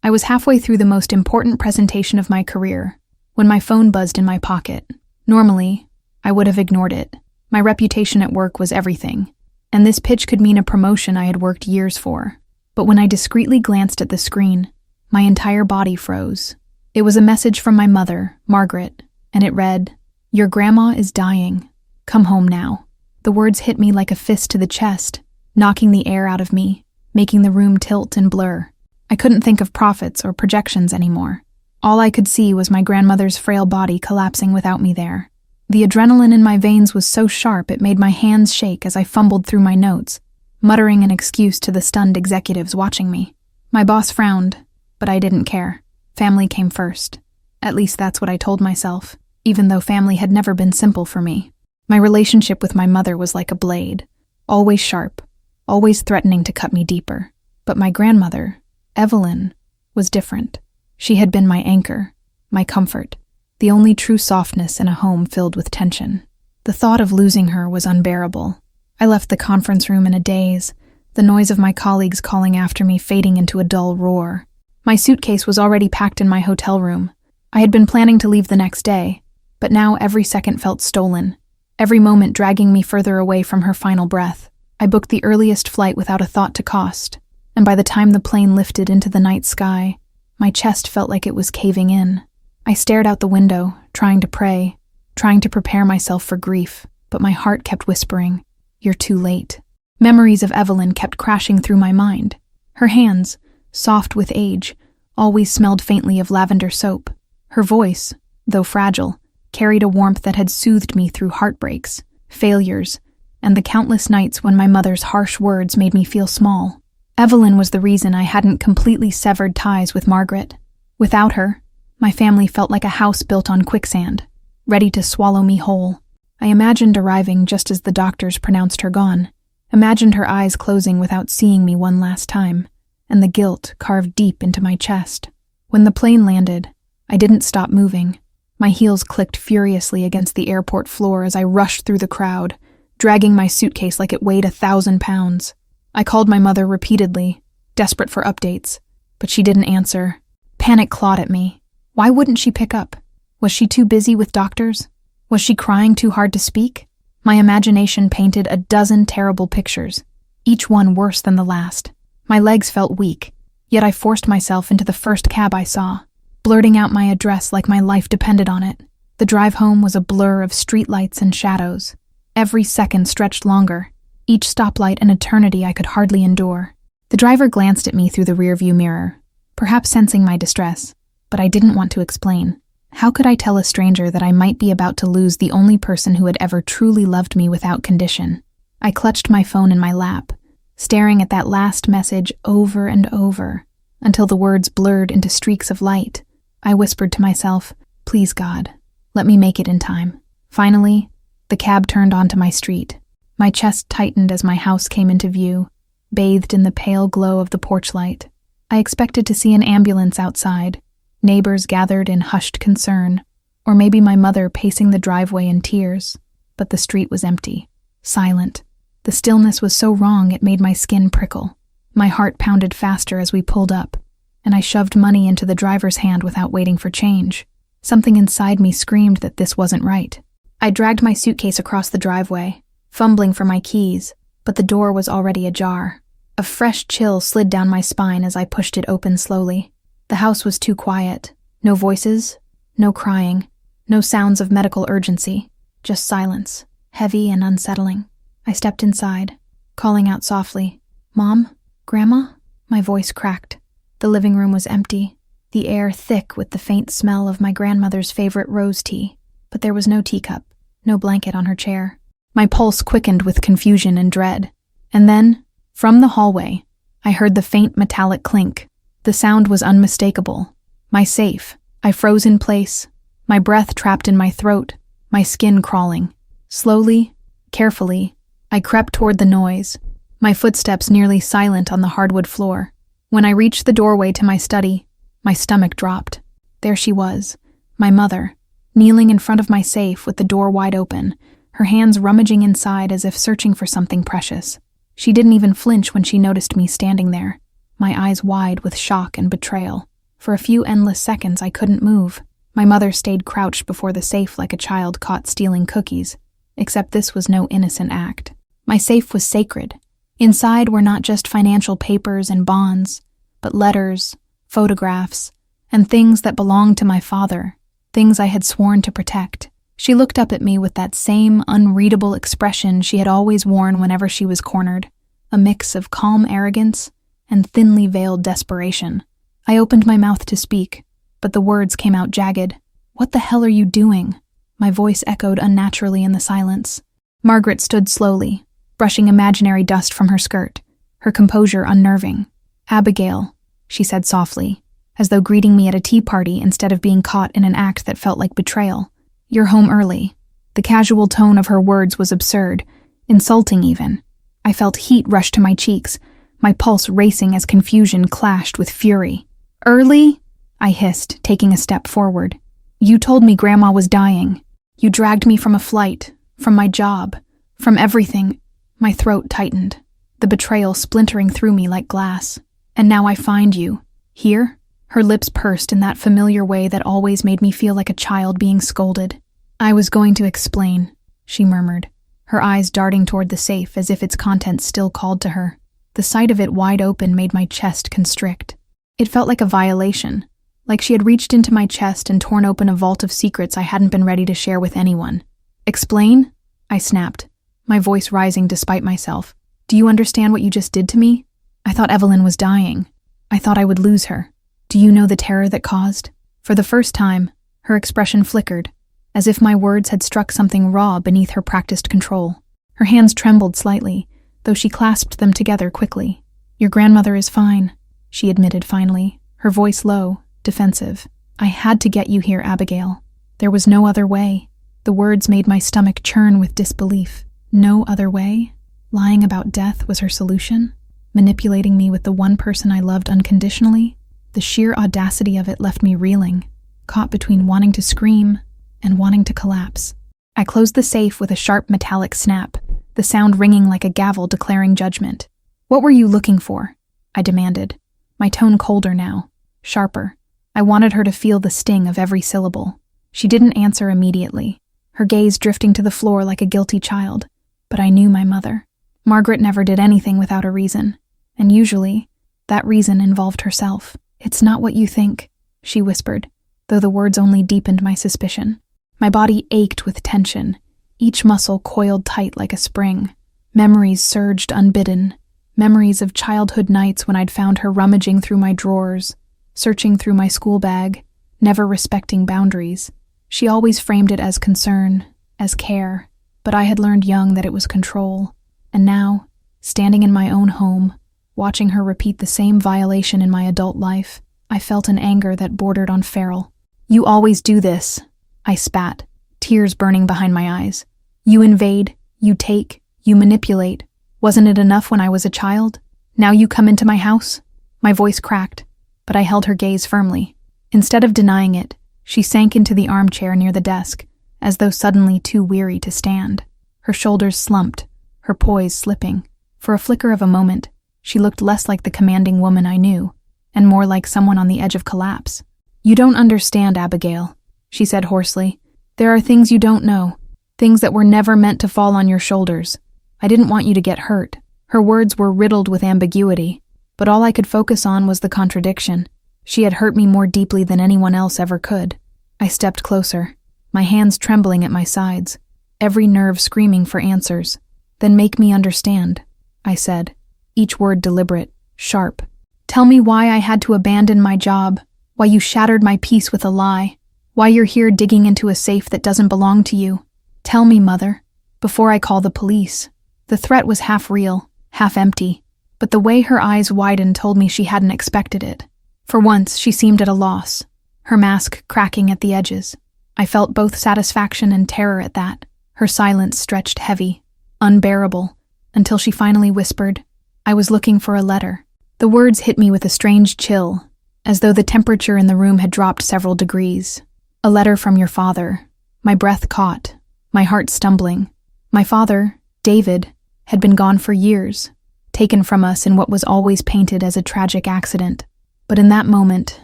I was halfway through the most important presentation of my career when my phone buzzed in my pocket. Normally, I would have ignored it. My reputation at work was everything, and this pitch could mean a promotion I had worked years for. But when I discreetly glanced at the screen, my entire body froze. It was a message from my mother, Margaret, and it read, "Your grandma is dying. Come home now." The words hit me like a fist to the chest, knocking the air out of me, making the room tilt and blur. I couldn't think of profits or projections anymore. All I could see was my grandmother's frail body collapsing without me there. The adrenaline in my veins was so sharp it made my hands shake as I fumbled through my notes, muttering an excuse to the stunned executives watching me. My boss frowned, but I didn't care. Family came first. At least that's what I told myself, even though family had never been simple for me. My relationship with my mother was like a blade, always sharp, always threatening to cut me deeper. But my grandmother, Evelyn, was different. She had been my anchor, my comfort, the only true softness in a home filled with tension. The thought of losing her was unbearable. I left the conference room in a daze, the noise of my colleagues calling after me fading into a dull roar. My suitcase was already packed in my hotel room. I had been planning to leave the next day, but now every second felt stolen, every moment dragging me further away from her final breath. I booked the earliest flight without a thought to cost, and by the time the plane lifted into the night sky, my chest felt like it was caving in. I stared out the window, trying to pray, trying to prepare myself for grief, but my heart kept whispering, "You're too late." Memories of Evelyn kept crashing through my mind. Her hands, soft with age, always smelled faintly of lavender soap. Her voice, though fragile, carried a warmth that had soothed me through heartbreaks, failures, and the countless nights when my mother's harsh words made me feel small. Evelyn was the reason I hadn't completely severed ties with Margaret. Without her, my family felt like a house built on quicksand, ready to swallow me whole. I imagined arriving just as the doctors pronounced her gone, imagined her eyes closing without seeing me one last time, and the guilt carved deep into my chest. When the plane landed, I didn't stop moving. My heels clicked furiously against the airport floor as I rushed through the crowd, dragging my suitcase like it weighed 1,000 pounds. I called my mother repeatedly, desperate for updates, but she didn't answer. Panic clawed at me. Why wouldn't she pick up? Was she too busy with doctors? Was she crying too hard to speak? My imagination painted a dozen terrible pictures, each one worse than the last. My legs felt weak, yet I forced myself into the first cab I saw, blurting out my address like my life depended on it. The drive home was a blur of streetlights and shadows. Every second stretched longer, each stoplight an eternity I could hardly endure. The driver glanced at me through the rearview mirror, perhaps sensing my distress, but I didn't want to explain. How could I tell a stranger that I might be about to lose the only person who had ever truly loved me without condition? I clutched my phone in my lap, staring at that last message over and over, until the words blurred into streaks of light. I whispered to myself, "Please God, let me make it in time." Finally, the cab turned onto my street. My chest tightened as my house came into view, bathed in the pale glow of the porch light. I expected to see an ambulance outside, neighbors gathered in hushed concern, or maybe my mother pacing the driveway in tears, but the street was empty, silent. The stillness was so wrong it made my skin prickle. My heart pounded faster as we pulled up, and I shoved money into the driver's hand without waiting for change. Something inside me screamed that this wasn't right. I dragged my suitcase across the driveway, fumbling for my keys, but the door was already ajar. A fresh chill slid down my spine as I pushed it open slowly. The house was too quiet. No voices, no crying, no sounds of medical urgency, just silence, heavy and unsettling. I stepped inside, calling out softly, "Mom? Grandma?" My voice cracked. The living room was empty, the air thick with the faint smell of my grandmother's favorite rose tea, but there was no teacup, no blanket on her chair. My pulse quickened with confusion and dread. And then, from the hallway, I heard the faint metallic clink. The sound was unmistakable. My safe. I froze in place, my breath trapped in my throat, my skin crawling. Slowly, carefully, I crept toward the noise, my footsteps nearly silent on the hardwood floor. When I reached the doorway to my study, my stomach dropped. There she was, my mother, kneeling in front of my safe with the door wide open, her hands rummaging inside as if searching for something precious. She didn't even flinch when she noticed me standing there, my eyes wide with shock and betrayal. For a few endless seconds, I couldn't move. My mother stayed crouched before the safe like a child caught stealing cookies, except this was no innocent act. My safe was sacred. Inside were not just financial papers and bonds, but letters, photographs, and things that belonged to my father, things I had sworn to protect. She looked up at me with that same unreadable expression she had always worn whenever she was cornered, a mix of calm arrogance and thinly veiled desperation. I opened my mouth to speak, but the words came out jagged. "What the hell are you doing?" My voice echoed unnaturally in the silence. Margaret stood slowly, brushing imaginary dust from her skirt, her composure unnerving. "Abigail," she said softly, as though greeting me at a tea party instead of being caught in an act that felt like betrayal. "You're home early." The casual tone of her words was absurd, insulting even. I felt heat rush to my cheeks, my pulse racing as confusion clashed with fury. "Early?" I hissed, taking a step forward. "You told me Grandma was dying. You dragged me from a flight, from my job, from everything." My throat tightened, the betrayal splintering through me like glass. "And now I find you. Here?" Her lips pursed in that familiar way that always made me feel like a child being scolded. "I was going to explain," she murmured, her eyes darting toward the safe as if its contents still called to her. The sight of it wide open made my chest constrict. It felt like a violation, like she had reached into my chest and torn open a vault of secrets I hadn't been ready to share with anyone. "Explain?" I snapped, my voice rising despite myself. "Do you understand what you just did to me? I thought Evelyn was dying. I thought I would lose her. Do you know the terror that caused?" For the first time, her expression flickered, as if my words had struck something raw beneath her practiced control. Her hands trembled slightly, though she clasped them together quickly. "Your grandmother is fine," she admitted finally, her voice low, defensive. "I had to get you here, Abigail. There was no other way." The words made my stomach churn with disbelief. No other way? Lying about death was her solution? Manipulating me with the one person I loved unconditionally? The sheer audacity of it left me reeling, caught between wanting to scream and wanting to collapse. I closed the safe with a sharp metallic snap, the sound ringing like a gavel declaring judgment. "What were you looking for?" I demanded, my tone colder now, sharper. I wanted her to feel the sting of every syllable. She didn't answer immediately, her gaze drifting to the floor like a guilty child. But I knew my mother. Margaret never did anything without a reason, and usually, that reason involved herself. "It's not what you think," she whispered, though the words only deepened my suspicion. My body ached with tension, each muscle coiled tight like a spring. Memories surged unbidden, memories of childhood nights when I'd found her rummaging through my drawers, searching through my school bag, never respecting boundaries. She always framed it as concern, as care, but I had learned young that it was control. And now, standing in my own home, watching her repeat the same violation in my adult life, I felt an anger that bordered on feral. "You always do this," I spat, tears burning behind my eyes. "You invade, you take, you manipulate. Wasn't it enough when I was a child? Now you come into my house?" My voice cracked, but I held her gaze firmly. Instead of denying it, she sank into the armchair near the desk, as though suddenly too weary to stand. Her shoulders slumped, her poise slipping. For a flicker of a moment, she looked less like the commanding woman I knew, and more like someone on the edge of collapse. "You don't understand, Abigail," she said hoarsely. "There are things you don't know, things that were never meant to fall on your shoulders. I didn't want you to get hurt." Her words were riddled with ambiguity, but all I could focus on was the contradiction. She had hurt me more deeply than anyone else ever could. I stepped closer, my hands trembling at my sides, every nerve screaming for answers. "Then make me understand," I said, each word deliberate, sharp. "Tell me why I had to abandon my job, why you shattered my peace with a lie, why you're here digging into a safe that doesn't belong to you. Tell me, Mother, before I call the police." The threat was half real, half empty, but the way her eyes widened told me she hadn't expected it. For once, she seemed at a loss, her mask cracking at the edges. I felt both satisfaction and terror at that. Her silence stretched heavy, unbearable, until she finally whispered, "I was looking for a letter." The words hit me with a strange chill, as though the temperature in the room had dropped several degrees. "A letter from your father." My breath caught, my heart stumbling. My father, David, had been gone for years, taken from us in what was always painted as a tragic accident. But in that moment,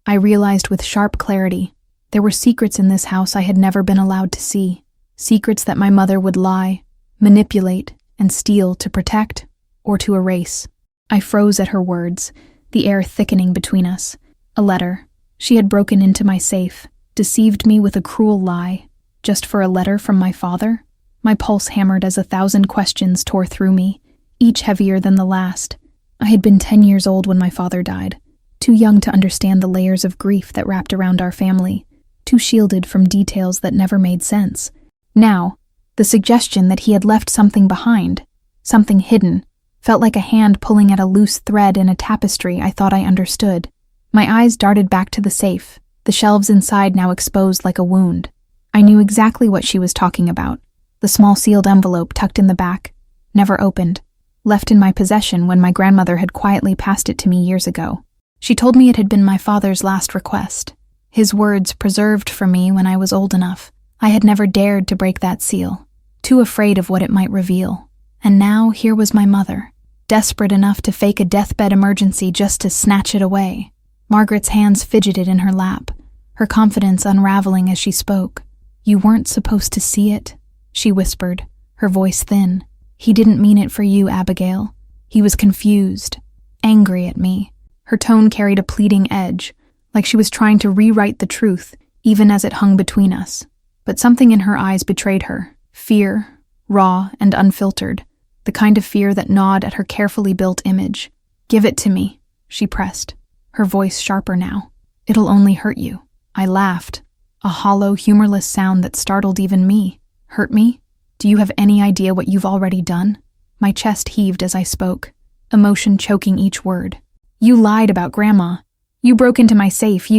I realized with sharp clarity there were secrets in this house I had never been allowed to see, secrets that my mother would lie, manipulate, and steal to protect or to erase. I froze at her words, the air thickening between us. A letter. She had broken into my safe, deceived me with a cruel lie, just for a letter from my father? My pulse hammered as 1,000 questions tore through me, each heavier than the last. I had been 10 years old when my father died, too young to understand the layers of grief that wrapped around our family, too shielded from details that never made sense. Now, the suggestion that he had left something behind, something hidden, felt like a hand pulling at a loose thread in a tapestry I thought I understood. My eyes darted back to the safe, the shelves inside now exposed like a wound. I knew exactly what she was talking about. The small sealed envelope tucked in the back, never opened, left in my possession when my grandmother had quietly passed it to me years ago. She told me it had been my father's last request, his words preserved for me when I was old enough. I had never dared to break that seal, too afraid of what it might reveal. And now here was my mother, desperate enough to fake a deathbed emergency just to snatch it away. Margaret's hands fidgeted in her lap, her confidence unraveling as she spoke. "You weren't supposed to see it," she whispered, her voice thin. "He didn't mean it for you, Abigail." He was confused, angry at me. Her tone carried a pleading edge, like she was trying to rewrite the truth, even as it hung between us. But something in her eyes betrayed her. Fear, raw and unfiltered, the kind of fear that gnawed at her carefully built image. "Give it to me," she pressed, her voice sharper now. "It'll only hurt you." I laughed, a hollow, humorless sound that startled even me. "Hurt me? Do you have any idea what you've already done?" My chest heaved as I spoke, emotion choking each word. "You lied about Grandma. You broke into my safe.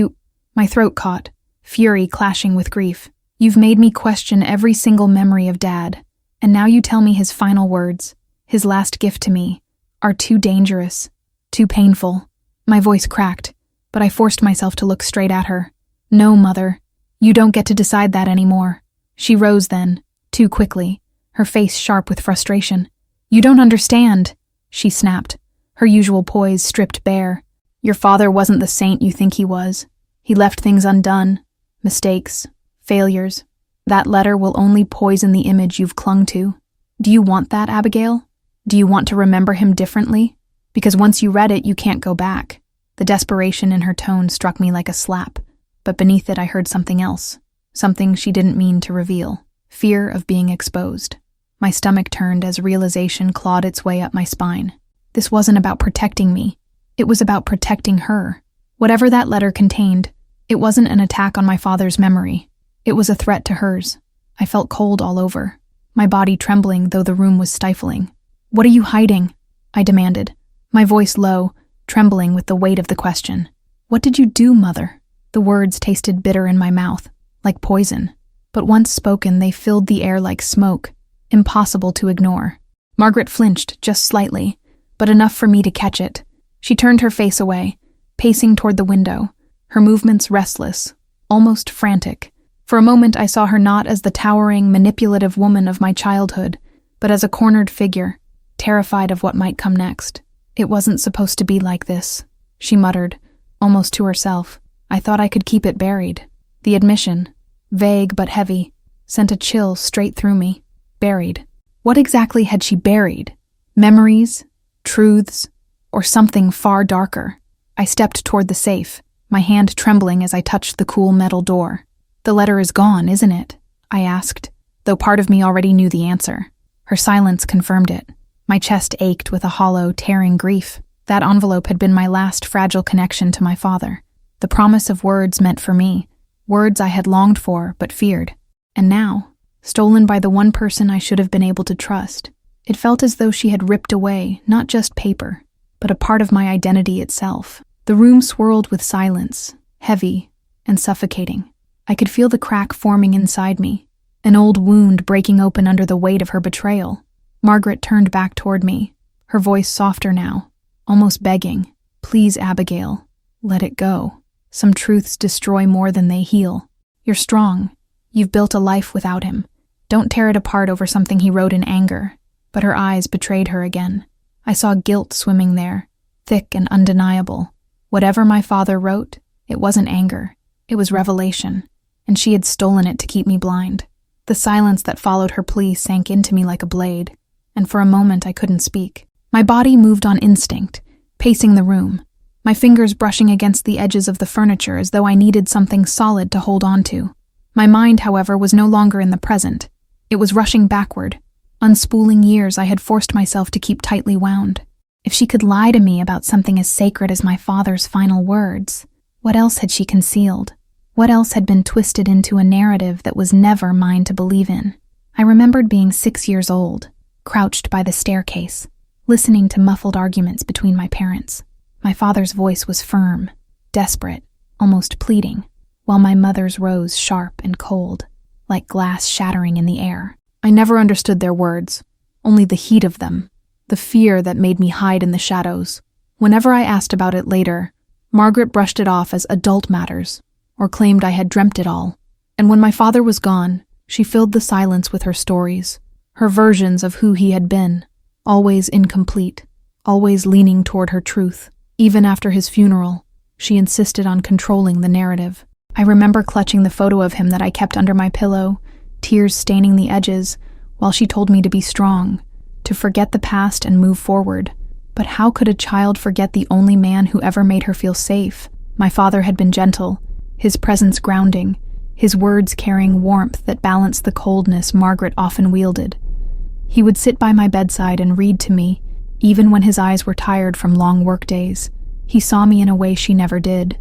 My throat caught, fury clashing with grief. "You've made me question every single memory of Dad. And now you tell me his final words, his last gift to me, are too dangerous, too painful." My voice cracked, but I forced myself to look straight at her. "No, Mother. You don't get to decide that anymore." She rose then, too quickly, her face sharp with frustration. "You don't understand," she snapped, her usual poise stripped bare. "Your father wasn't the saint you think he was. He left things undone, mistakes, failures. That letter will only poison the image you've clung to. Do you want that, Abigail? Do you want to remember him differently? Because once you read it, you can't go back." The desperation in her tone struck me like a slap, but beneath it I heard something else, something she didn't mean to reveal. Fear of being exposed. My stomach turned as realization clawed its way up my spine. This wasn't about protecting me. It was about protecting her. Whatever that letter contained, it wasn't an attack on my father's memory. It was a threat to hers. I felt cold all over, my body trembling though the room was stifling. "What are you hiding?" I demanded, my voice low, trembling with the weight of the question. "What did you do, Mother?" The words tasted bitter in my mouth, like poison. But once spoken, they filled the air like smoke, impossible to ignore. Margaret flinched just slightly, but enough for me to catch it. She turned her face away, pacing toward the window, her movements restless, almost frantic. For a moment I saw her not as the towering, manipulative woman of my childhood, but as a cornered figure, terrified of what might come next. "It wasn't supposed to be like this," she muttered, almost to herself. I thought I could keep it buried. The admission, vague but heavy, sent a chill straight through me. Buried. What exactly had she buried? Memories? Truths? Or something far darker? I stepped toward the safe, my hand trembling as I touched the cool metal door. "The letter is gone, isn't it?" I asked, though part of me already knew the answer. Her silence confirmed it. My chest ached with a hollow, tearing grief. That envelope had been my last fragile connection to my father. The promise of words meant for me, words I had longed for but feared. And now, stolen by the one person I should have been able to trust, it felt as though she had ripped away not just paper, but a part of my identity itself. The room swirled with silence, heavy and suffocating. I could feel the crack forming inside me, an old wound breaking open under the weight of her betrayal. Margaret turned back toward me, her voice softer now, almost begging. "Please, Abigail, let it go. Some truths destroy more than they heal. You're strong. You've built a life without him. Don't tear it apart over something he wrote in anger." But her eyes betrayed her again. I saw guilt swimming there, thick and undeniable. Whatever my father wrote, It wasn't anger. It was revelation, and she had stolen it to keep me blind. The silence that followed her plea sank into me like a blade, and for a moment I couldn't speak. My body moved on instinct, pacing the room, my fingers brushing against the edges of the furniture as though I needed something solid to hold on to. My mind, however, was no longer in the present. It was rushing backward, unspooling years I had forced myself to keep tightly wound. If she could lie to me about something as sacred as my father's final words, what else had she concealed? What else had been twisted into a narrative that was never mine to believe in? I remembered being 6 years old, crouched by the staircase, listening to muffled arguments between my parents. My father's voice was firm, desperate, almost pleading, while my mother's rose sharp and cold, like glass shattering in the air. I never understood their words, only the heat of them, the fear that made me hide in the shadows. Whenever I asked about it later, Margaret brushed it off as adult matters, or claimed I had dreamt it all. And when my father was gone, she filled the silence with her stories, her versions of who he had been, always incomplete, always leaning toward her truth. Even after his funeral, she insisted on controlling the narrative. I remember clutching the photo of him that I kept under my pillow, tears staining the edges, while she told me to be strong, to forget the past and move forward. But how could a child forget the only man who ever made her feel safe? My father had been gentle, his presence grounding, his words carrying warmth that balanced the coldness Margaret often wielded. He would sit by my bedside and read to me, even when his eyes were tired from long work days. He saw me in a way she never did.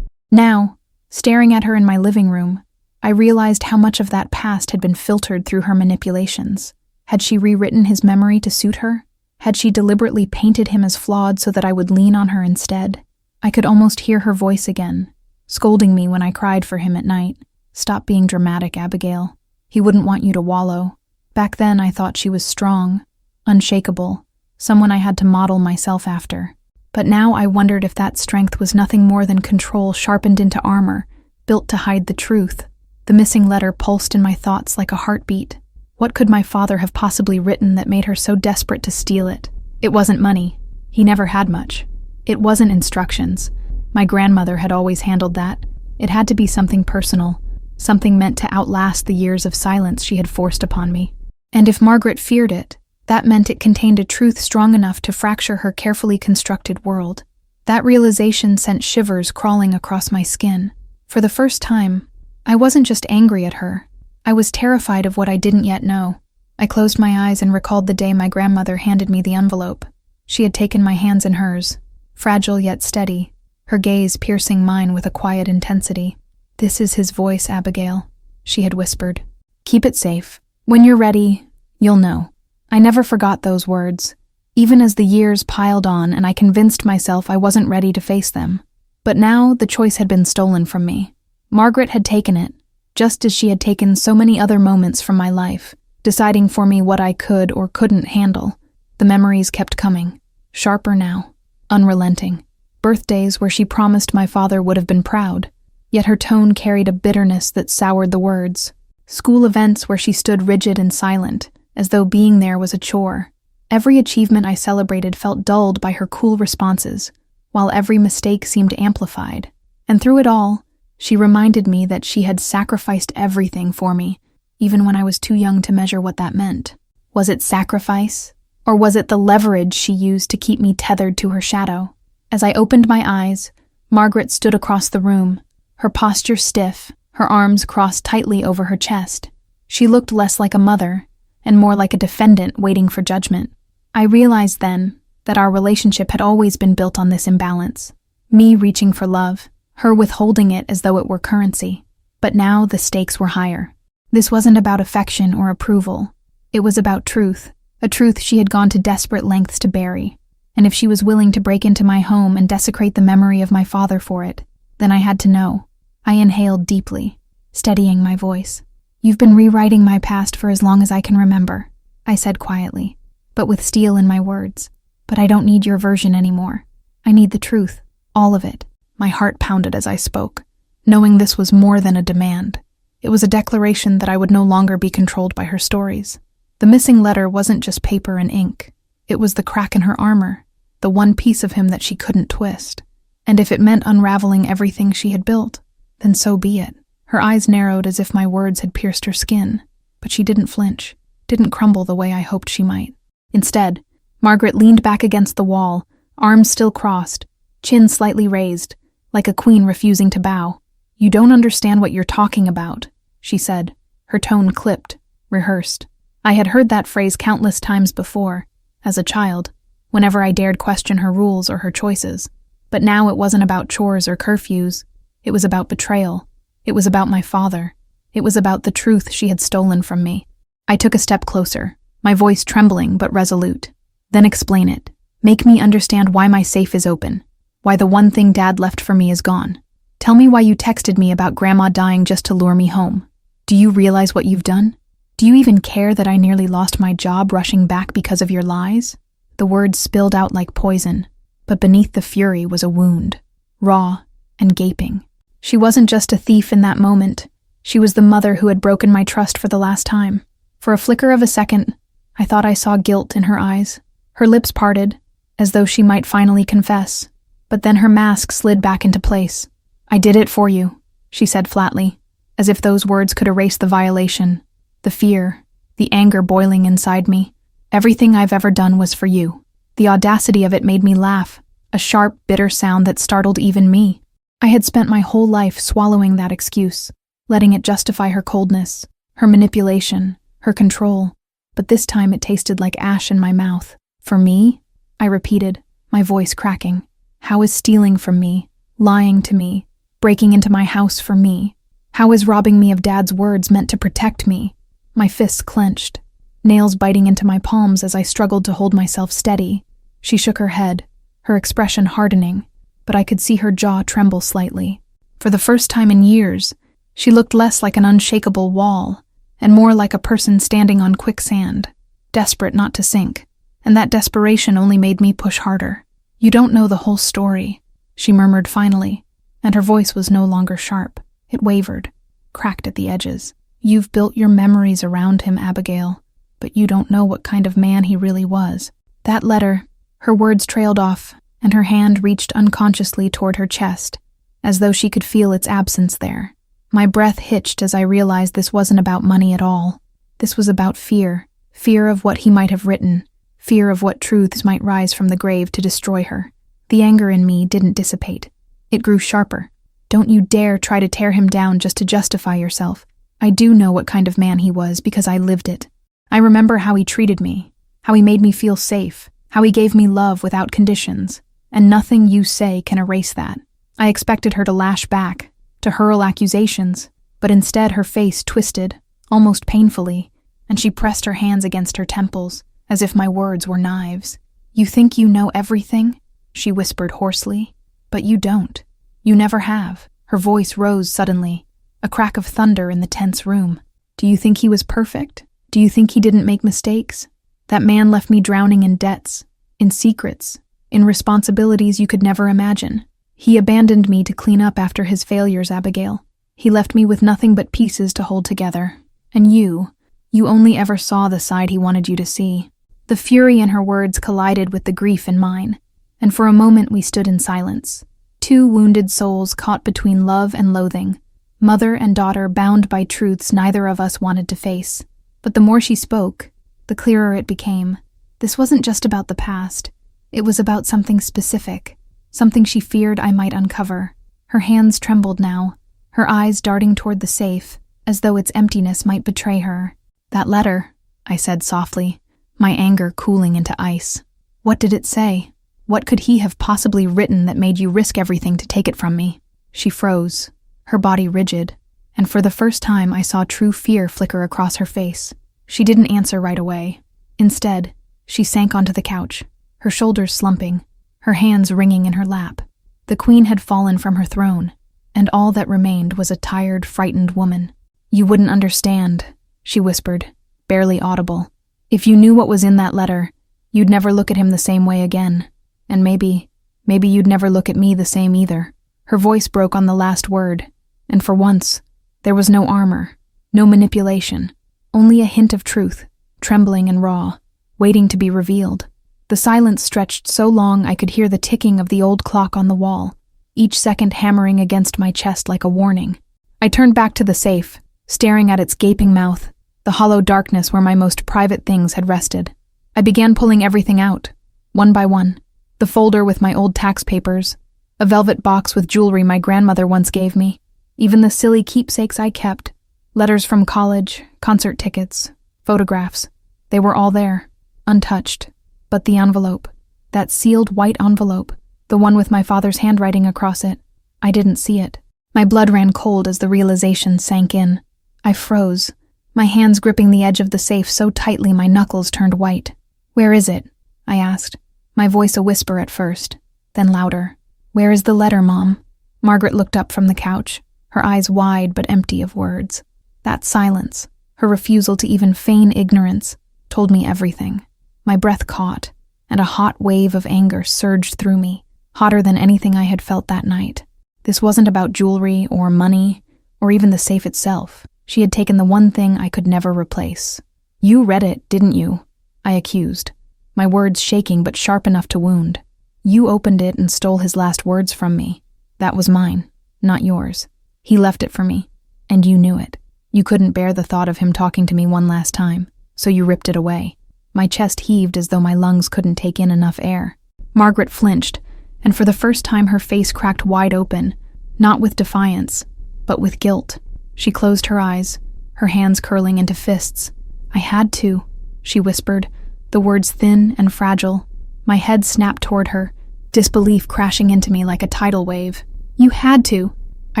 Now, staring at her in my living room, I realized how much of that past had been filtered through her manipulations. Had she rewritten his memory to suit her? Had she deliberately painted him as flawed so that I would lean on her instead? I could almost hear her voice again, scolding me when I cried for him at night. "Stop being dramatic, Abigail. He wouldn't want you to wallow." Back then I thought she was strong, unshakable, someone I had to model myself after. But now I wondered if that strength was nothing more than control sharpened into armor, built to hide the truth. The missing letter pulsed in my thoughts like a heartbeat. What could my father have possibly written that made her so desperate to steal it? It wasn't money. He never had much. It wasn't instructions. My grandmother had always handled that. It had to be something personal, something meant to outlast the years of silence she had forced upon me. And if Margaret feared it, that meant it contained a truth strong enough to fracture her carefully constructed world. That realization sent shivers crawling across my skin. For the first time, I wasn't just angry at her. I was terrified of what I didn't yet know. I closed my eyes and recalled the day my grandmother handed me the envelope. She had taken my hands in hers, fragile yet steady, her gaze piercing mine with a quiet intensity. "This is his voice, Abigail," she had whispered. "Keep it safe. When you're ready, you'll know." I never forgot those words, even as the years piled on and I convinced myself I wasn't ready to face them. But now the choice had been stolen from me. Margaret had taken it, just as she had taken so many other moments from my life, deciding for me what I could or couldn't handle. The memories kept coming, sharper now, unrelenting. Birthdays where she promised my father would have been proud, yet her tone carried a bitterness that soured the words. School events where she stood rigid and silent, as though being there was a chore. Every achievement I celebrated felt dulled by her cool responses, while every mistake seemed amplified. And through it all, she reminded me that she had sacrificed everything for me, even when I was too young to measure what that meant. Was it sacrifice? Or was it the leverage she used to keep me tethered to her shadow? As I opened my eyes, Margaret stood across the room, her posture stiff, her arms crossed tightly over her chest. She looked less like a mother, and more like a defendant waiting for judgment. I realized then that our relationship had always been built on this imbalance. Me reaching for love, her withholding it as though it were currency. But now the stakes were higher. This wasn't about affection or approval. It was about truth, a truth she had gone to desperate lengths to bury. And if she was willing to break into my home and desecrate the memory of my father for it, then I had to know. I inhaled deeply, steadying my voice. "You've been rewriting my past for as long as I can remember," I said quietly, but with steel in my words. "But I don't need your version anymore. I need the truth, all of it." My heart pounded as I spoke, knowing this was more than a demand. It was a declaration that I would no longer be controlled by her stories. The missing letter wasn't just paper and ink. It was the crack in her armor, the one piece of him that she couldn't twist. And if it meant unraveling everything she had built, then so be it. Her eyes narrowed as if my words had pierced her skin, but she didn't flinch, didn't crumble the way I hoped she might. Instead, Margaret leaned back against the wall, arms still crossed, chin slightly raised, like a queen refusing to bow. "You don't understand what you're talking about," she said, her tone clipped, rehearsed. I had heard that phrase countless times before, as a child, whenever I dared question her rules or her choices. But now it wasn't about chores or curfews. It was about betrayal. It was about my father. It was about the truth she had stolen from me. I took a step closer, my voice trembling but resolute. "Then explain it. Make me understand why my safe is open. Why the one thing Dad left for me is gone. Tell me why you texted me about Grandma dying just to lure me home. Do you realize what you've done? Do you even care that I nearly lost my job rushing back because of your lies?" The words spilled out like poison, but beneath the fury was a wound, raw and gaping. She wasn't just a thief in that moment. She was the mother who had broken my trust for the last time. For a flicker of a second, I thought I saw guilt in her eyes. Her lips parted, as though she might finally confess. But then her mask slid back into place. "I did it for you," she said flatly, as if those words could erase the violation, the fear, the anger boiling inside me. "Everything I've ever done was for you." The audacity of it made me laugh, a sharp, bitter sound that startled even me. I had spent my whole life swallowing that excuse, letting it justify her coldness, her manipulation, her control. But this time it tasted like ash in my mouth. "For me?" I repeated, my voice cracking. "How is stealing from me, lying to me, breaking into my house for me? How is robbing me of Dad's words meant to protect me?" My fists clenched, nails biting into my palms as I struggled to hold myself steady. She shook her head, her expression hardening, but I could see her jaw tremble slightly. For the first time in years, she looked less like an unshakable wall, and more like a person standing on quicksand, desperate not to sink, and that desperation only made me push harder. "You don't know the whole story," she murmured finally, and her voice was no longer sharp. It wavered, cracked at the edges. "You've built your memories around him, Abigail, but you don't know what kind of man he really was." That letter, her words trailed off, and her hand reached unconsciously toward her chest, as though she could feel its absence there. My breath hitched as I realized this wasn't about money at all. This was about fear, fear of what he might have written, fear of what truths might rise from the grave to destroy her. The anger in me didn't dissipate. It grew sharper. "Don't you dare try to tear him down just to justify yourself. I do know what kind of man he was because I lived it. I remember how he treated me, how he made me feel safe, how he gave me love without conditions, and nothing you say can erase that." I expected her to lash back, to hurl accusations, but instead her face twisted, almost painfully, and she pressed her hands against her temples, as if my words were knives. "You think you know everything?" she whispered hoarsely. "But you don't. You never have." Her voice rose suddenly, a crack of thunder in the tense room. "Do you think he was perfect? Do you think he didn't make mistakes? That man left me drowning in debts, in secrets, in responsibilities you could never imagine. He abandoned me to clean up after his failures, Abigail. He left me with nothing but pieces to hold together. And you only ever saw the side he wanted you to see." The fury in her words collided with the grief in mine, and for a moment we stood in silence. Two wounded souls caught between love and loathing, mother and daughter bound by truths neither of us wanted to face. But the more she spoke, the clearer it became. This wasn't just about the past. It was about something specific, something she feared I might uncover. Her hands trembled now, her eyes darting toward the safe, as though its emptiness might betray her. "That letter," I said softly, my anger cooling into ice. "What did it say? What could he have possibly written that made you risk everything to take it from me?" She froze, her body rigid, and for the first time I saw true fear flicker across her face. She didn't answer right away. Instead, she sank onto the couch, her shoulders slumping, her hands wringing in her lap. The queen had fallen from her throne, and all that remained was a tired, frightened woman. "You wouldn't understand," she whispered, barely audible. "If you knew what was in that letter, you'd never look at him the same way again. And maybe you'd never look at me the same either." Her voice broke on the last word, and for once, there was no armor, no manipulation, only a hint of truth, trembling and raw, waiting to be revealed. The silence stretched so long I could hear the ticking of the old clock on the wall, each second hammering against my chest like a warning. I turned back to the safe, staring at its gaping mouth, the hollow darkness where my most private things had rested. I began pulling everything out, one by one. The folder with my old tax papers, a velvet box with jewelry my grandmother once gave me, even the silly keepsakes I kept, letters from college, concert tickets, photographs. They were all there, untouched. But the envelope, that sealed white envelope, the one with my father's handwriting across it, I didn't see it. My blood ran cold as the realization sank in. I froze, my hands gripping the edge of the safe so tightly my knuckles turned white. "Where is it?" I asked, my voice a whisper at first, then louder. "Where is the letter, Mom?" Margaret looked up from the couch, her eyes wide but empty of words. That silence, her refusal to even feign ignorance, told me everything. My breath caught, and a hot wave of anger surged through me, hotter than anything I had felt that night. This wasn't about jewelry or money, or even the safe itself. She had taken the one thing I could never replace. "You read it, didn't you?" I accused, my words shaking but sharp enough to wound. "You opened it and stole his last words from me. That was mine, not yours. He left it for me, and you knew it. You couldn't bear the thought of him talking to me one last time, so you ripped it away." My chest heaved as though my lungs couldn't take in enough air. Margaret flinched, and for the first time her face cracked wide open, not with defiance, but with guilt. She closed her eyes, her hands curling into fists. "I had to," she whispered, the words thin and fragile. My head snapped toward her, disbelief crashing into me like a tidal wave. "You had to," I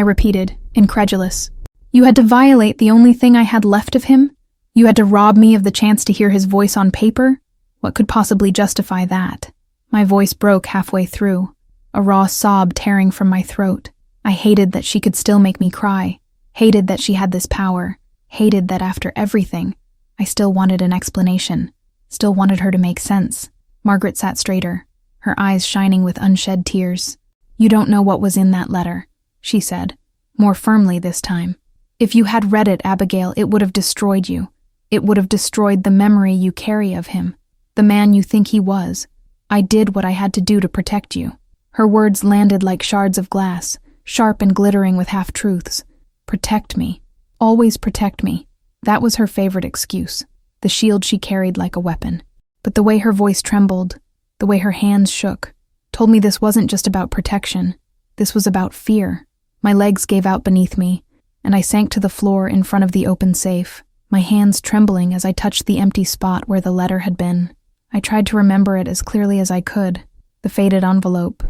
repeated, incredulous. "You had to violate the only thing I had left of him? You had to rob me of the chance to hear his voice on paper? What could possibly justify that?" My voice broke halfway through, a raw sob tearing from my throat. I hated that she could still make me cry, hated that she had this power, hated that after everything, I still wanted an explanation, still wanted her to make sense. Margaret sat straighter, her eyes shining with unshed tears. "You don't know what was in that letter," she said, more firmly this time. "If you had read it, Abigail, it would have destroyed you. It would have destroyed the memory you carry of him, the man you think he was. I did what I had to do to protect you." Her words landed like shards of glass, sharp and glittering with half-truths. Protect me. Always protect me. That was her favorite excuse, the shield she carried like a weapon. But the way her voice trembled, the way her hands shook, told me this wasn't just about protection. This was about fear. My legs gave out beneath me, and I sank to the floor in front of the open safe, my hands trembling as I touched the empty spot where the letter had been. I tried to remember it as clearly as I could, the faded envelope,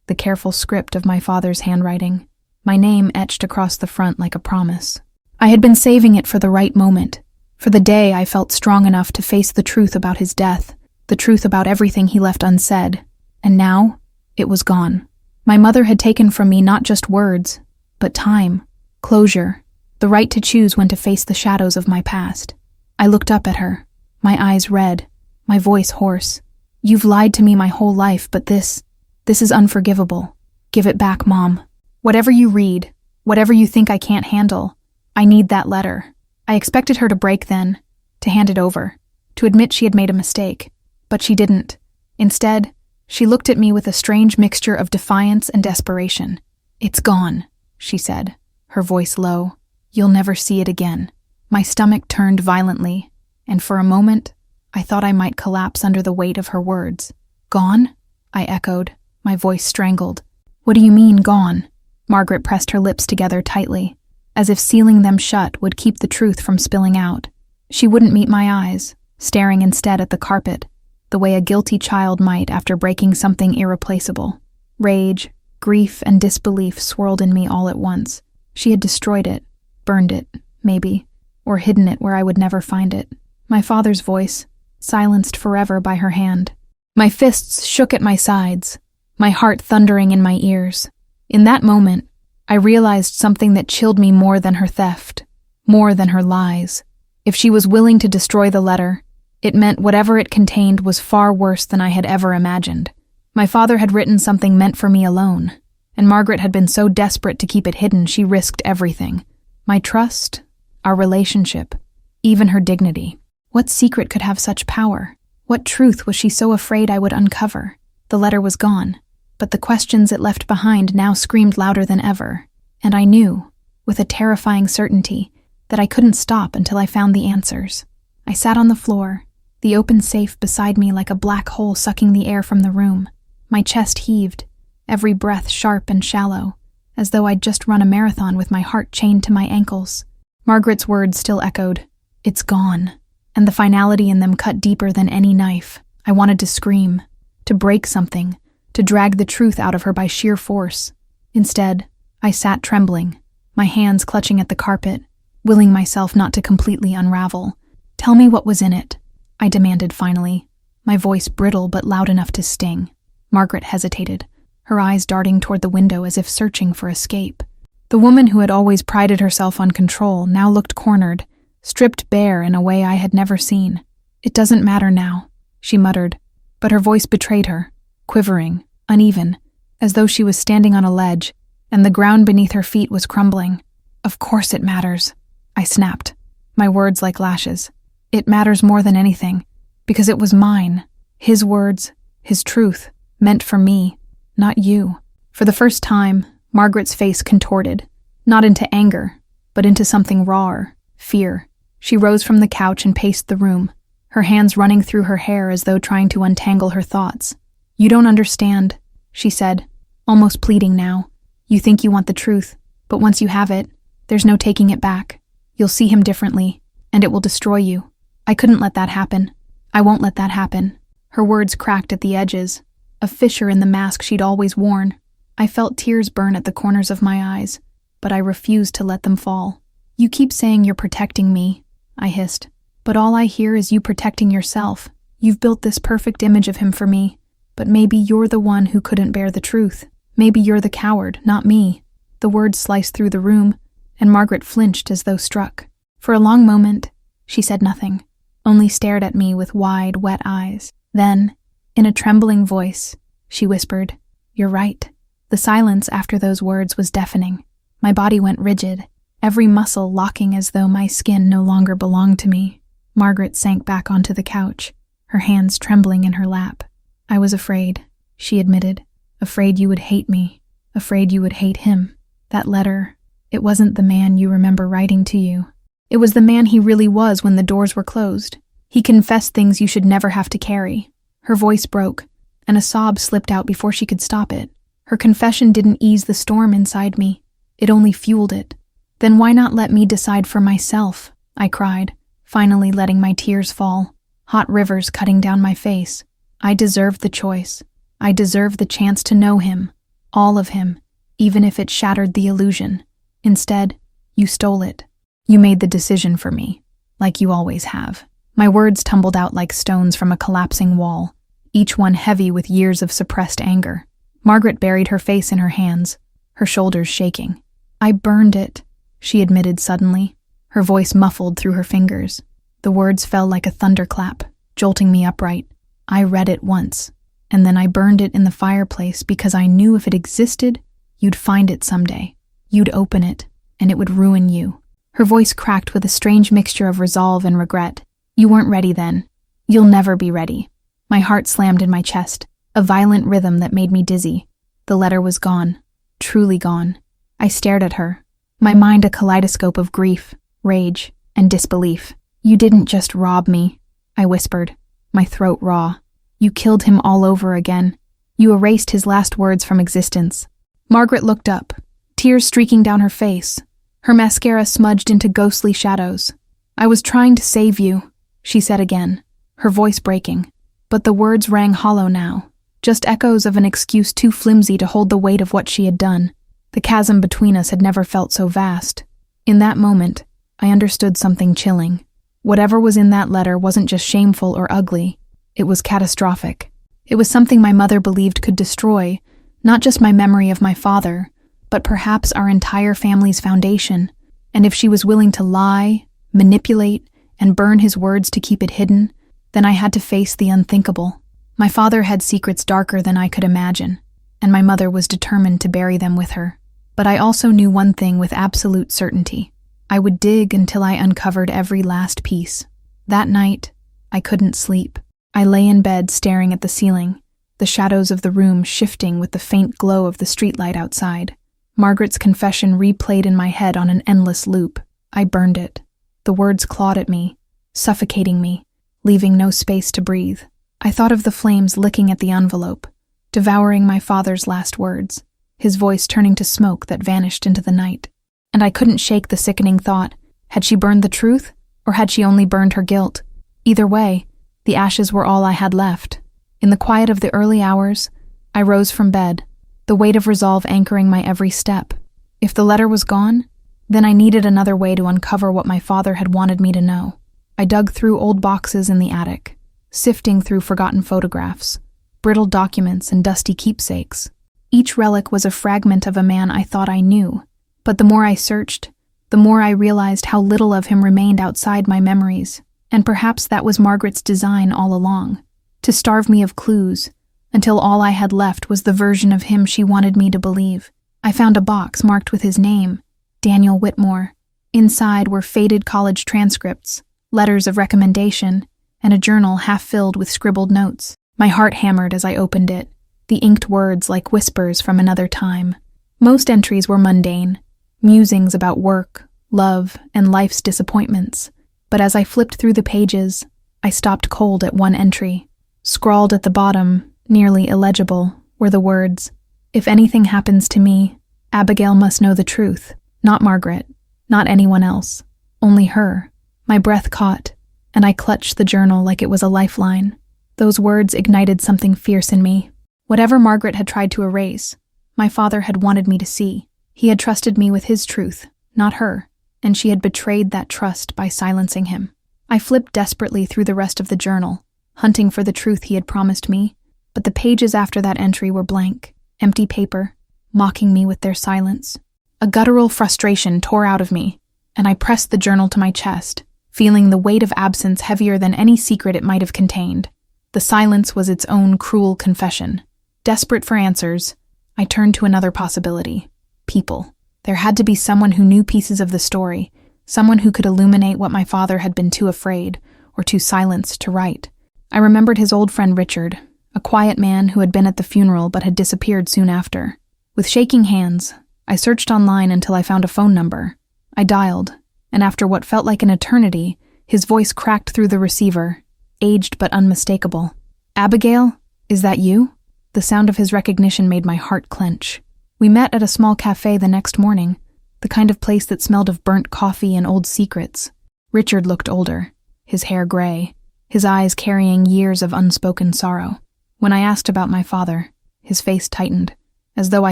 the careful script of my father's handwriting, my name etched across the front like a promise. I had been saving it for the right moment, for the day I felt strong enough to face the truth about his death, the truth about everything he left unsaid. And now, it was gone. My mother had taken from me not just words, but time, closure, the right to choose when to face the shadows of my past. I looked up at her, my eyes red, my voice hoarse. "You've lied to me my whole life, but this is unforgivable. Give it back, Mom. Whatever you read, whatever you think I can't handle, I need that letter." I expected her to break then, to hand it over, to admit she had made a mistake, but she didn't. Instead, she looked at me with a strange mixture of defiance and desperation. "It's gone," she said, her voice low. "You'll never see it again." My stomach turned violently, and for a moment, I thought I might collapse under the weight of her words. "Gone?" I echoed, my voice strangled. "What do you mean, gone?" Margaret pressed her lips together tightly, as if sealing them shut would keep the truth from spilling out. She wouldn't meet my eyes, staring instead at the carpet, the way a guilty child might after breaking something irreplaceable. Rage, grief, and disbelief swirled in me all at once. She had destroyed it, burned it, maybe, or hidden it where I would never find it. My father's voice, silenced forever by her hand. My fists shook at my sides, my heart thundering in my ears. In that moment, I realized something that chilled me more than her theft, more than her lies. If she was willing to destroy the letter, it meant whatever it contained was far worse than I had ever imagined. My father had written something meant for me alone, and Margaret had been so desperate to keep it hidden she risked everything. My trust, our relationship, even her dignity. What secret could have such power? What truth was she so afraid I would uncover? The letter was gone. but the questions it left behind now screamed louder than ever, and I knew, with a terrifying certainty, that I couldn't stop until I found the answers. I sat on the floor, the open safe beside me like a black hole sucking the air from the room. My chest heaved, every breath sharp and shallow, as though I'd just run a marathon with my heart chained to my ankles. Margaret's words still echoed, "It's gone," and the finality in them cut deeper than any knife. I wanted to scream, to break something, to drag the truth out of her by sheer force. Instead, I sat trembling, my hands clutching at the carpet, willing myself not to completely unravel. "Tell me what was in it," I demanded finally, my voice brittle but loud enough to sting. Margaret hesitated, her eyes darting toward the window as if searching for escape. The woman who had always prided herself on control now looked cornered, stripped bare in a way I had never seen. "It doesn't matter now," she muttered, but her voice betrayed her, quivering, uneven, as though she was standing on a ledge, and the ground beneath her feet was crumbling. "Of course it matters," I snapped, my words like lashes. "It matters more than anything, because it was mine, his words, his truth, meant for me, not you." For the first time, Margaret's face contorted, not into anger, but into something rawer, fear. She rose from the couch and paced the room, her hands running through her hair as though trying to untangle her thoughts. "You don't understand," she said, almost pleading now. "You think you want the truth, but once you have it, there's no taking it back. You'll see him differently, and it will destroy you. I couldn't let that happen. I won't let that happen." Her words cracked at the edges, a fissure in the mask she'd always worn. I felt tears burn at the corners of my eyes, but I refused to let them fall. "You keep saying you're protecting me," I hissed, "but all I hear is you protecting yourself. You've built this perfect image of him for me, but maybe you're the one who couldn't bear the truth. Maybe you're the coward, not me." The words sliced through the room, and Margaret flinched as though struck. For a long moment, she said nothing, only stared at me with wide, wet eyes. Then, in a trembling voice, she whispered, "You're right." The silence after those words was deafening. My body went rigid, every muscle locking as though my skin no longer belonged to me. Margaret sank back onto the couch, her hands trembling in her lap. "I was afraid," she admitted. "Afraid you would hate me. Afraid you would hate him. That letter, it wasn't the man you remember writing to you. It was the man he really was when the doors were closed. He confessed things you should never have to carry." Her voice broke, and a sob slipped out before she could stop it. Her confession didn't ease the storm inside me. It only fueled it. "Then why not let me decide for myself?" I cried, finally letting my tears fall, hot rivers cutting down my face. I deserved the choice. I deserved the chance to know him, all of him, even if it shattered the illusion. Instead, you stole it. You made the decision for me, like you always have. My words tumbled out like stones from a collapsing wall, each one heavy with years of suppressed anger. Margaret buried her face in her hands, her shoulders shaking. "I burned it," she admitted suddenly, her voice muffled through her fingers. The words fell like a thunderclap, jolting me upright. "I read it once, and then I burned it in the fireplace because I knew if it existed, you'd find it someday. You'd open it, and it would ruin you." Her voice cracked with a strange mixture of resolve and regret. "You weren't ready then. You'll never be ready." My heart slammed in my chest, a violent rhythm that made me dizzy. The letter was gone, truly gone. I stared at her, my mind a kaleidoscope of grief, rage, and disbelief. "You didn't just rob me," I whispered, my throat raw. "You killed him all over again. You erased his last words from existence." Margaret looked up, tears streaking down her face, her mascara smudged into ghostly shadows. "I was trying to save you," she said again, her voice breaking. But the words rang hollow now, just echoes of an excuse too flimsy to hold the weight of what she had done. The chasm between us had never felt so vast. In that moment, I understood something chilling. Whatever was in that letter wasn't just shameful or ugly. It was catastrophic. It was something my mother believed could destroy, not just my memory of my father, but perhaps our entire family's foundation. And if she was willing to lie, manipulate, and burn his words to keep it hidden, then I had to face the unthinkable. My father had secrets darker than I could imagine, and my mother was determined to bury them with her. But I also knew one thing with absolute certainty. I would dig until I uncovered every last piece. That night, I couldn't sleep. I lay in bed staring at the ceiling, the shadows of the room shifting with the faint glow of the streetlight outside. Margaret's confession replayed in my head on an endless loop. I burned it. The words clawed at me, suffocating me, leaving no space to breathe. I thought of the flames licking at the envelope, devouring my father's last words, his voice turning to smoke that vanished into the night. And I couldn't shake the sickening thought, had she burned the truth, or had she only burned her guilt? Either way, the ashes were all I had left. In the quiet of the early hours, I rose from bed, the weight of resolve anchoring my every step. If the letter was gone, then I needed another way to uncover what my father had wanted me to know. I dug through old boxes in the attic, sifting through forgotten photographs, brittle documents, and dusty keepsakes. Each relic was a fragment of a man I thought I knew, but the more I searched, the more I realized how little of him remained outside my memories, and perhaps that was Margaret's design all along, to starve me of clues, until all I had left was the version of him she wanted me to believe. I found a box marked with his name, Daniel Whitmore. Inside were faded college transcripts, letters of recommendation, and a journal half filled with scribbled notes. My heart hammered as I opened it, the inked words like whispers from another time. Most entries were mundane, musings about work, love, and life's disappointments. But as I flipped through the pages, I stopped cold at one entry. Scrawled at the bottom, nearly illegible, were the words, "If anything happens to me, Abigail must know the truth. Not Margaret, not anyone else, only her." My breath caught, and I clutched the journal like it was a lifeline. Those words ignited something fierce in me. Whatever Margaret had tried to erase, my father had wanted me to see. He had trusted me with his truth, not her, and she had betrayed that trust by silencing him. I flipped desperately through the rest of the journal, hunting for the truth he had promised me, but the pages after that entry were blank, empty paper, mocking me with their silence. A guttural frustration tore out of me, and I pressed the journal to my chest, feeling the weight of absence heavier than any secret it might have contained. The silence was its own cruel confession. Desperate for answers, I turned to another possibility. People. There had to be someone who knew pieces of the story, someone who could illuminate what my father had been too afraid or too silenced to write. I remembered his old friend Richard, a quiet man who had been at the funeral but had disappeared soon after. With shaking hands, I searched online until I found a phone number. I dialed, and after what felt like an eternity, his voice cracked through the receiver, aged but unmistakable. "Abigail, is that you?" The sound of his recognition made my heart clench. We met at a small cafe the next morning, the kind of place that smelled of burnt coffee and old secrets. Richard looked older, his hair gray, his eyes carrying years of unspoken sorrow. When I asked about my father, his face tightened, as though I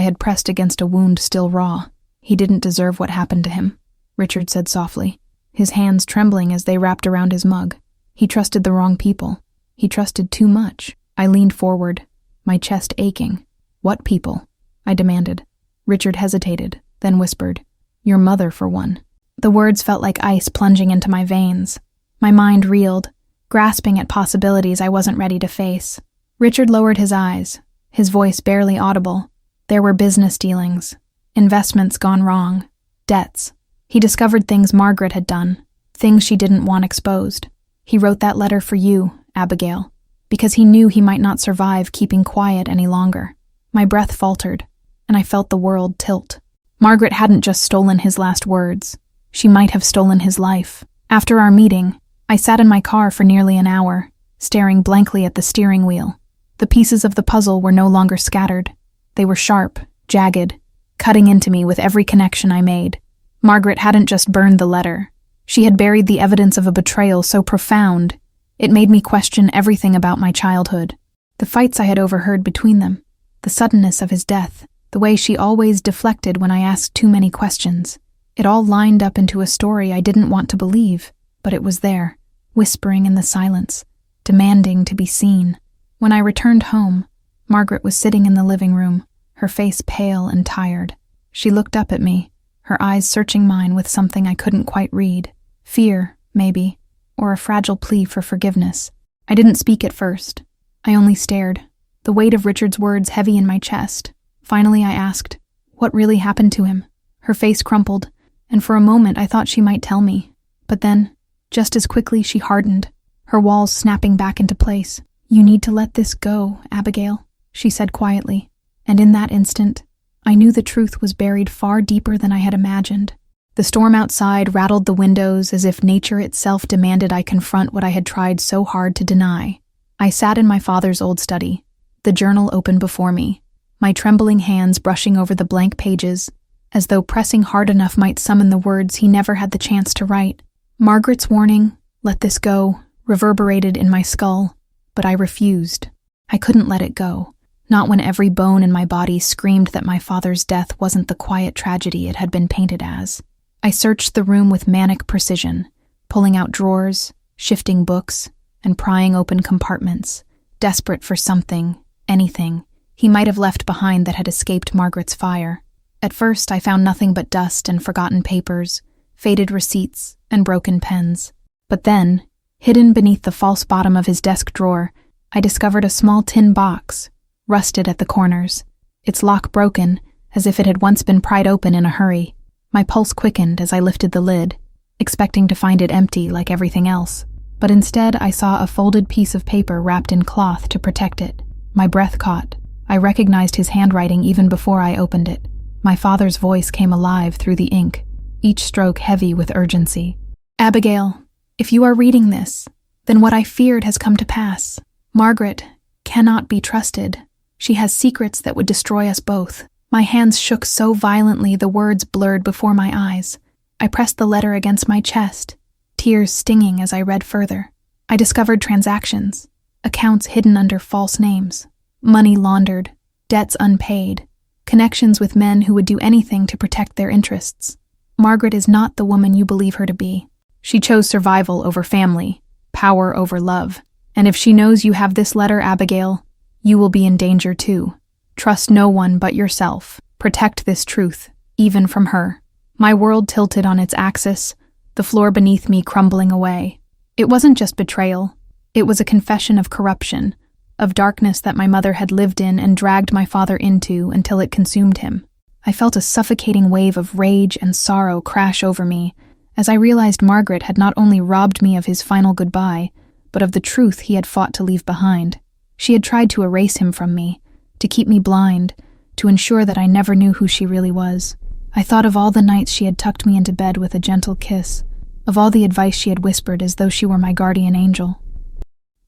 had pressed against a wound still raw. "He didn't deserve what happened to him," Richard said softly, his hands trembling as they wrapped around his mug. "He trusted the wrong people. He trusted too much." I leaned forward, my chest aching. "What people?" I demanded. Richard hesitated, then whispered, "Your mother, for one." The words felt like ice plunging into my veins. My mind reeled, grasping at possibilities I wasn't ready to face. Richard lowered his eyes, his voice barely audible. There were business dealings, investments gone wrong, debts. He discovered things Margaret had done, things she didn't want exposed. He wrote that letter for you, Abigail, because he knew he might not survive keeping quiet any longer. My breath faltered, and I felt the world tilt. Margaret hadn't just stolen his last words. She might have stolen his life. After our meeting, I sat in my car for nearly an hour, staring blankly at the steering wheel. The pieces of the puzzle were no longer scattered. They were sharp, jagged, cutting into me with every connection I made. Margaret hadn't just burned the letter. She had buried the evidence of a betrayal so profound, it made me question everything about my childhood. The fights I had overheard between them, the suddenness of his death, the way she always deflected when I asked too many questions. It all lined up into a story I didn't want to believe, but it was there, whispering in the silence, demanding to be seen. When I returned home, Margaret was sitting in the living room, her face pale and tired. She looked up at me, her eyes searching mine with something I couldn't quite read. Fear, maybe, or a fragile plea for forgiveness. I didn't speak at first. I only stared, the weight of Richard's words heavy in my chest. Finally I asked, "What really happened to him?" Her face crumpled, and for a moment I thought she might tell me. But then, just as quickly, she hardened, her walls snapping back into place. "You need to let this go, Abigail," she said quietly, and in that instant, I knew the truth was buried far deeper than I had imagined. The storm outside rattled the windows as if nature itself demanded I confront what I had tried so hard to deny. I sat in my father's old study, the journal open before me, my trembling hands brushing over the blank pages, as though pressing hard enough might summon the words he never had the chance to write. Margaret's warning, "Let this go," reverberated in my skull, but I refused. I couldn't let it go, not when every bone in my body screamed that my father's death wasn't the quiet tragedy it had been painted as. I searched the room with manic precision, pulling out drawers, shifting books, and prying open compartments, desperate for something, anything, he might have left behind that had escaped Margaret's fire. At first, I found nothing but dust and forgotten papers, faded receipts, and broken pens. But then, hidden beneath the false bottom of his desk drawer, I discovered a small tin box, rusted at the corners, its lock broken, as if it had once been pried open in a hurry. My pulse quickened as I lifted the lid, expecting to find it empty like everything else. But instead, I saw a folded piece of paper wrapped in cloth to protect it. My breath caught. I recognized his handwriting even before I opened it. My father's voice came alive through the ink, each stroke heavy with urgency. "Abigail, if you are reading this, then what I feared has come to pass. Margaret cannot be trusted. She has secrets that would destroy us both." My hands shook so violently the words blurred before my eyes. I pressed the letter against my chest, tears stinging as I read further. I discovered transactions, accounts hidden under false names, money laundered, debts unpaid, connections with men who would do anything to protect their interests. Margaret is not the woman you believe her to be. She chose survival over family, power over love. And if she knows you have this letter, Abigail, you will be in danger too. Trust no one but yourself. Protect this truth, even from her. My world tilted on its axis, the floor beneath me crumbling away. It wasn't just betrayal. It was a confession of corruption, of darkness that my mother had lived in and dragged my father into until it consumed him. I felt a suffocating wave of rage and sorrow crash over me as I realized Margaret had not only robbed me of his final goodbye, but of the truth he had fought to leave behind. She had tried to erase him from me, to keep me blind, to ensure that I never knew who she really was. I thought of all the nights she had tucked me into bed with a gentle kiss, of all the advice she had whispered as though she were my guardian angel.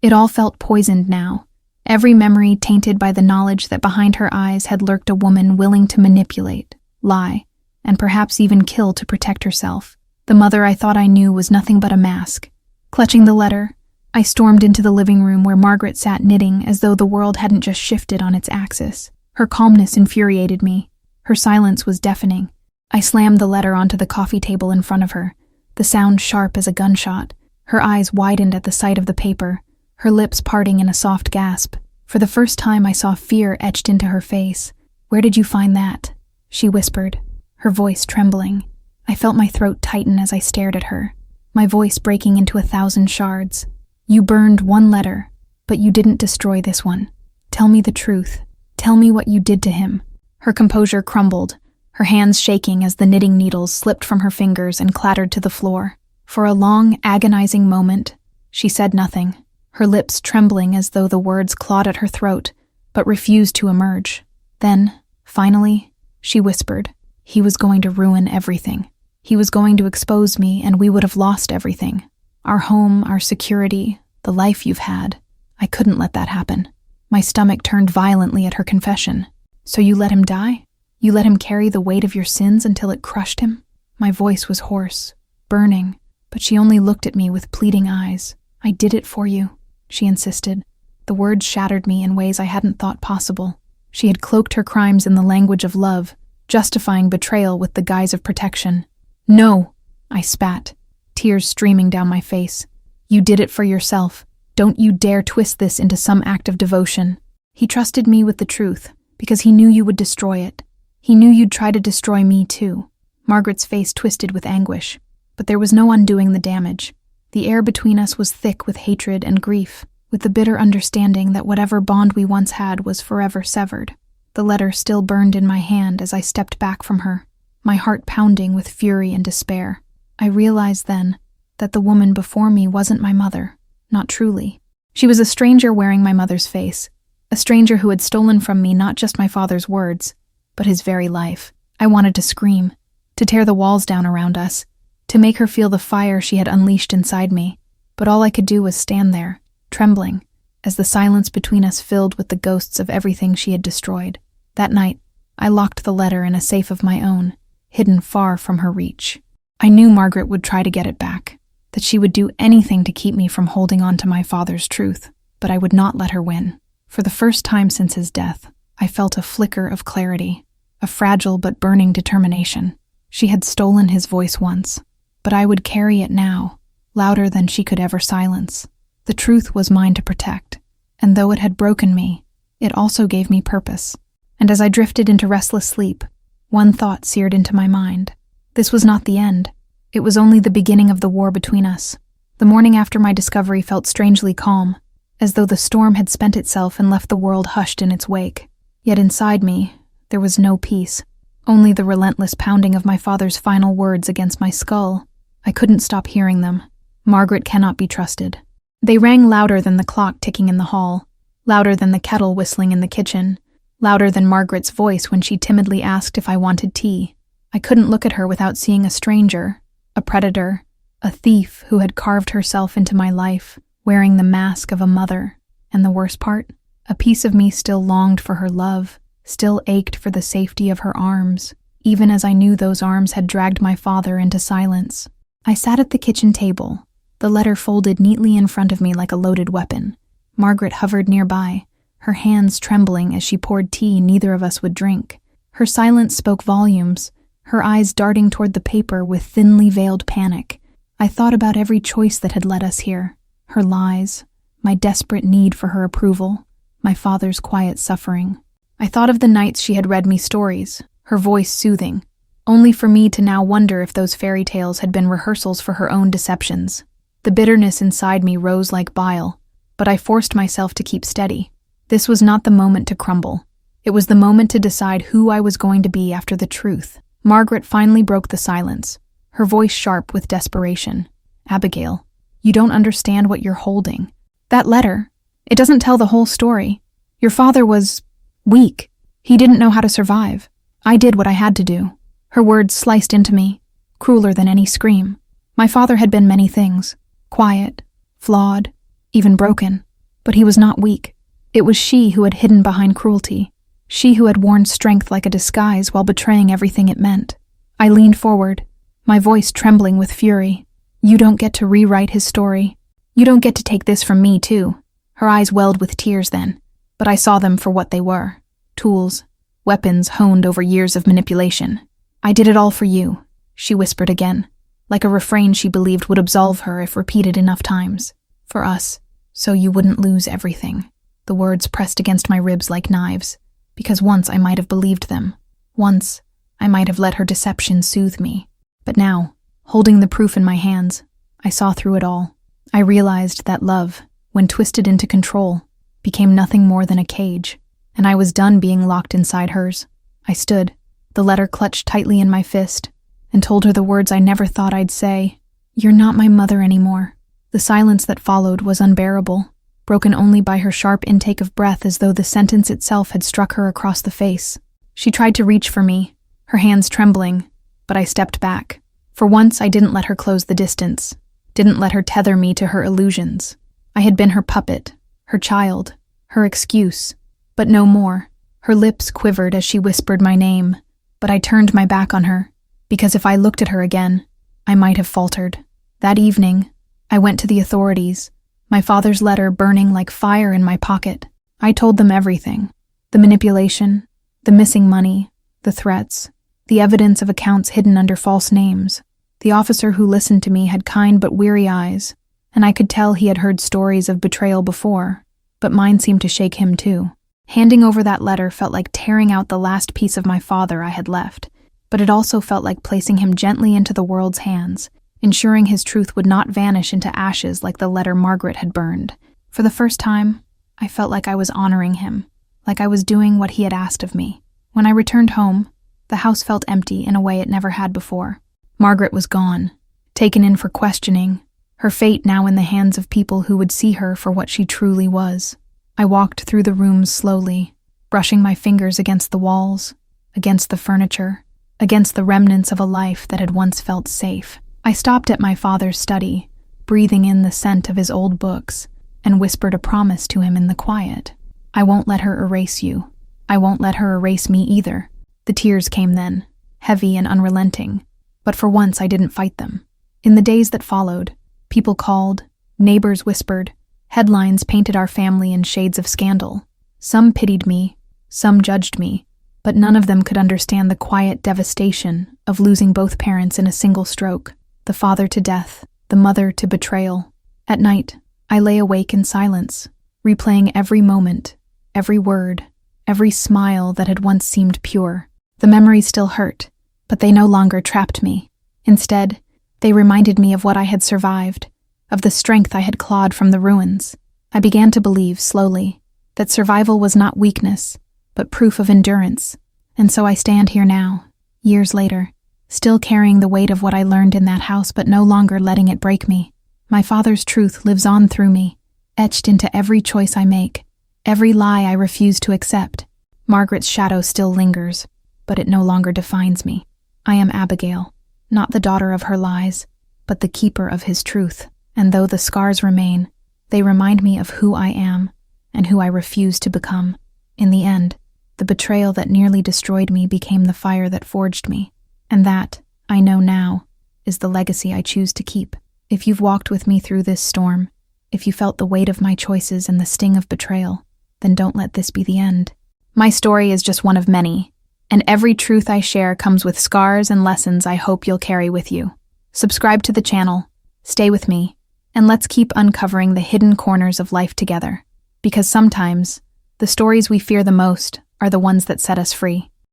It all felt poisoned now, every memory tainted by the knowledge that behind her eyes had lurked a woman willing to manipulate, lie, and perhaps even kill to protect herself. The mother I thought I knew was nothing but a mask. Clutching the letter, I stormed into the living room where Margaret sat knitting as though the world hadn't just shifted on its axis. Her calmness infuriated me. Her silence was deafening. I slammed the letter onto the coffee table in front of her, the sound sharp as a gunshot. Her eyes widened at the sight of the paper, her lips parting in a soft gasp. For the first time I saw fear etched into her face. "Where did you find that?" she whispered, her voice trembling. I felt my throat tighten as I stared at her, my voice breaking into 1,000 shards. "You burned one letter, but you didn't destroy this one. Tell me the truth. Tell me what you did to him." Her composure crumbled, her hands shaking as the knitting needles slipped from her fingers and clattered to the floor. For a long, agonizing moment, she said nothing, her lips trembling as though the words clawed at her throat, but refused to emerge. Then, finally, she whispered, "He was going to ruin everything. He was going to expose me, and we would have lost everything. Our home, our security, the life you've had. I couldn't let that happen." My stomach turned violently at her confession. "So you let him die? You let him carry the weight of your sins until it crushed him?" My voice was hoarse, burning, but she only looked at me with pleading eyes. "I did it for you," she insisted. The words shattered me in ways I hadn't thought possible. She had cloaked her crimes in the language of love, justifying betrayal with the guise of protection. "No," I spat, tears streaming down my face. "You did it for yourself. Don't you dare twist this into some act of devotion. He trusted me with the truth, because he knew you would destroy it. He knew you'd try to destroy me too." Margaret's face twisted with anguish, but there was no undoing the damage. The air between us was thick with hatred and grief, with the bitter understanding that whatever bond we once had was forever severed. The letter still burned in my hand as I stepped back from her, my heart pounding with fury and despair. I realized then that the woman before me wasn't my mother, not truly. She was a stranger wearing my mother's face, A stranger who had stolen from me not just my father's words, but his very life. I wanted to scream, to tear the walls down around us, to make her feel the fire she had unleashed inside me, but all I could do was stand there, trembling, as the silence between us filled with the ghosts of everything she had destroyed. That night, I locked the letter in a safe of my own, hidden far from her reach. I knew Margaret would try to get it back, that she would do anything to keep me from holding on to my father's truth, but I would not let her win. For the first time since his death, I felt a flicker of clarity, a fragile but burning determination. She had stolen his voice once, but I would carry it now, louder than she could ever silence. The truth was mine to protect, and though it had broken me, it also gave me purpose. And as I drifted into restless sleep, one thought seared into my mind. This was not the end. It was only the beginning of the war between us. The morning after my discovery felt strangely calm, as though the storm had spent itself and left the world hushed in its wake. Yet inside me, there was no peace, only the relentless pounding of my father's final words against my skull. I couldn't stop hearing them. Margaret cannot be trusted. They rang louder than the clock ticking in the hall, louder than the kettle whistling in the kitchen, louder than Margaret's voice when she timidly asked if I wanted tea. I couldn't look at her without seeing a stranger, a predator, a thief who had carved herself into my life, wearing the mask of a mother. And the worst part? A piece of me still longed for her love, still ached for the safety of her arms, even as I knew those arms had dragged my father into silence. I sat at the kitchen table, the letter folded neatly in front of me like a loaded weapon. Margaret hovered nearby, her hands trembling as she poured tea neither of us would drink. Her silence spoke volumes, her eyes darting toward the paper with thinly veiled panic. I thought about every choice that had led us here, her lies, my desperate need for her approval, my father's quiet suffering. I thought of the nights she had read me stories, her voice soothing, only for me to now wonder if those fairy tales had been rehearsals for her own deceptions. The bitterness inside me rose like bile, but I forced myself to keep steady. This was not the moment to crumble. It was the moment to decide who I was going to be after the truth. Margaret finally broke the silence, her voice sharp with desperation. "Abigail, you don't understand what you're holding. That letter, it doesn't tell the whole story. Your father was weak. He didn't know how to survive. I did what I had to do." Her words sliced into me, crueler than any scream. My father had been many things, quiet, flawed, even broken, but he was not weak. It was she who had hidden behind cruelty, she who had worn strength like a disguise while betraying everything it meant. I leaned forward, my voice trembling with fury. "You don't get to rewrite his story. You don't get to take this from me, too." Her eyes welled with tears then, but I saw them for what they were. Tools, weapons honed over years of manipulation. "I did it all for you," she whispered again, like a refrain she believed would absolve her if repeated enough times. "For us, so you wouldn't lose everything." The words pressed against my ribs like knives, because once I might have believed them. Once, I might have let her deception soothe me. But now, holding the proof in my hands, I saw through it all. I realized that love, when twisted into control, became nothing more than a cage, and I was done being locked inside hers. I stood, the letter clutched tightly in my fist, and told her the words I never thought I'd say. "You're not my mother anymore." The silence that followed was unbearable, broken only by her sharp intake of breath as though the sentence itself had struck her across the face. She tried to reach for me, her hands trembling, but I stepped back. For once, I didn't let her close the distance, didn't let her tether me to her illusions. I had been her puppet, her child, her excuse, but no more. Her lips quivered as she whispered my name, but I turned my back on her, because if I looked at her again, I might have faltered. That evening, I went to the authorities, my father's letter burning like fire in my pocket. I told them everything. The manipulation, the missing money, the threats, the evidence of accounts hidden under false names. The officer who listened to me had kind but weary eyes, and I could tell he had heard stories of betrayal before, but mine seemed to shake him too. Handing over that letter felt like tearing out the last piece of my father I had left, but it also felt like placing him gently into the world's hands, ensuring his truth would not vanish into ashes like the letter Margaret had burned. For the first time, I felt like I was honoring him, like I was doing what he had asked of me. When I returned home, the house felt empty in a way it never had before. Margaret was gone, taken in for questioning, her fate now in the hands of people who would see her for what she truly was. I walked through the rooms slowly, brushing my fingers against the walls, against the furniture, against the remnants of a life that had once felt safe. I stopped at my father's study, breathing in the scent of his old books, and whispered a promise to him in the quiet. I won't let her erase you. I won't let her erase me either. The tears came then, heavy and unrelenting, but for once I didn't fight them. In the days that followed, people called, neighbors whispered, headlines painted our family in shades of scandal. Some pitied me, some judged me, but none of them could understand the quiet devastation of losing both parents in a single stroke, the father to death, the mother to betrayal. At night, I lay awake in silence, replaying every moment, every word, every smile that had once seemed pure. The memories still hurt, but they no longer trapped me. Instead, they reminded me of what I had survived, of the strength I had clawed from the ruins. I began to believe, slowly, that survival was not weakness, but proof of endurance. And so I stand here now, years later, still carrying the weight of what I learned in that house, but no longer letting it break me. My father's truth lives on through me, etched into every choice I make, every lie I refuse to accept. Margaret's shadow still lingers, but it no longer defines me. I am Abigail, not the daughter of her lies, but the keeper of his truth. And though the scars remain, they remind me of who I am and who I refuse to become. In the end, the betrayal that nearly destroyed me became the fire that forged me. And that, I know now, is the legacy I choose to keep. If you've walked with me through this storm, if you felt the weight of my choices and the sting of betrayal, then don't let this be the end. My story is just one of many, and every truth I share comes with scars and lessons I hope you'll carry with you. Subscribe to the channel, stay with me, and let's keep uncovering the hidden corners of life together. Because sometimes, the stories we fear the most are the ones that set us free.